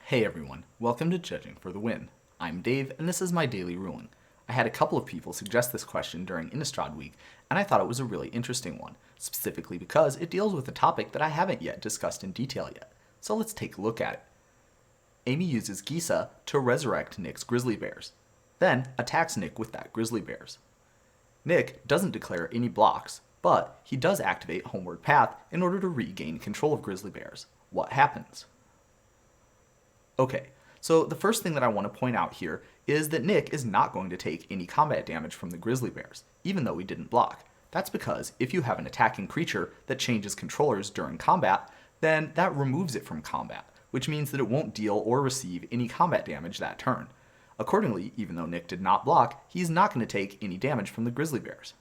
Hey everyone, welcome to Judging for the Win. I'm Dave, and this is my daily ruling. I had a couple of people suggest this question during Innistrad Week, and I thought it was a really interesting one, specifically because it deals with a topic that I haven't yet discussed in detail yet. So let's take a look at it. Amy uses Gisa to resurrect Nick's grizzly bears, then attacks Nick with that grizzly bears. Nick doesn't declare any blocks, but he does activate Homeward Path in order to regain control of grizzly bears. What happens? Okay, so the first thing that I want to point out here is that Nick is not going to take any combat damage from the grizzly bears, even though he didn't block. That's because if you have an attacking creature that changes controllers during combat, then that removes it from combat, which means that it won't deal or receive any combat damage that turn. Accordingly, even though Nick did not block, he's not going to take any damage from the grizzly bears.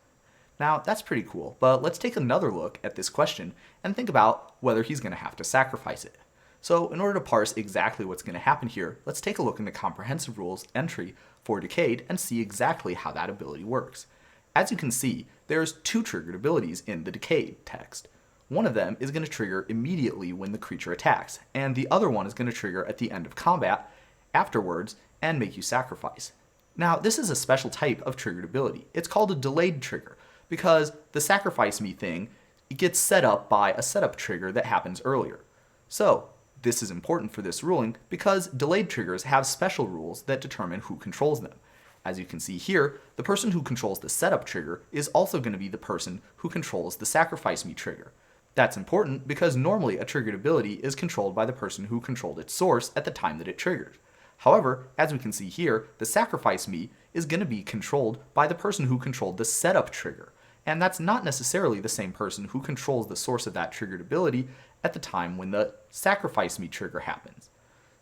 Now, that's pretty cool, but let's take another look at this question and think about whether he's going to have to sacrifice it. So in order to parse exactly what's going to happen here, let's take a look in the Comprehensive Rules entry for Decayed and see exactly how that ability works. As you can see, there's two triggered abilities in the Decayed text. One of them is going to trigger immediately when the creature attacks, and the other one is going to trigger at the end of combat, afterwards, and make you sacrifice. Now, this is a special type of triggered ability. It's called a delayed trigger, because the sacrifice me thing gets set up by a setup trigger that happens earlier. So, this is important for this ruling because delayed triggers have special rules that determine who controls them. As you can see here, the person who controls the setup trigger is also going to be the person who controls the sacrifice me trigger. That's important because normally a triggered ability is controlled by the person who controlled its source at the time that it triggered. However, as we can see here, the sacrifice me is going to be controlled by the person who controlled the setup trigger. And that's not necessarily the same person who controls the source of that triggered ability at the time when the sacrifice me trigger happens.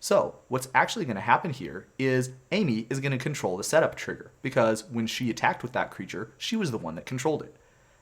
So what's actually going to happen here is Amy is going to control the setup trigger because when she attacked with that creature, she was the one that controlled it.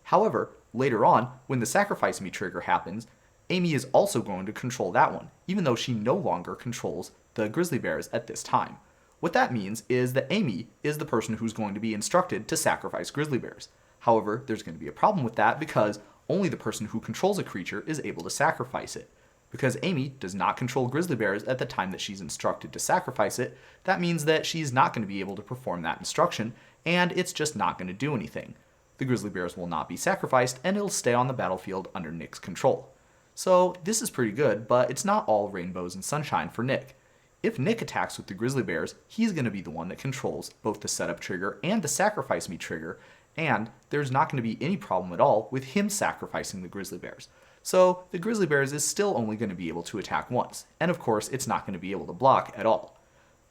However, later on, when the sacrifice me trigger happens, Amy is also going to control that one, even though she no longer controls the grizzly bears at this time. What that means is that Amy is the person who's going to be instructed to sacrifice grizzly bears. However, there's going to be a problem with that because only the person who controls a creature is able to sacrifice it. Because Amy does not control grizzly bears at the time that she's instructed to sacrifice it, that means that she's not going to be able to perform that instruction, and it's just not going to do anything. The grizzly bears will not be sacrificed, and it'll stay on the battlefield under Nick's control. So this is pretty good, but it's not all rainbows and sunshine for Nick. If Nick attacks with the grizzly bears, he's going to be the one that controls both the setup trigger and the sacrifice me trigger, and there's not going to be any problem at all with him sacrificing the grizzly bears. So the grizzly bears is still only going to be able to attack once, and of course it's not going to be able to block at all.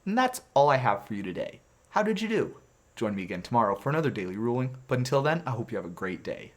And that's all I have for you today. How did you do? Join me again tomorrow for another daily ruling, but until then, I hope you have a great day.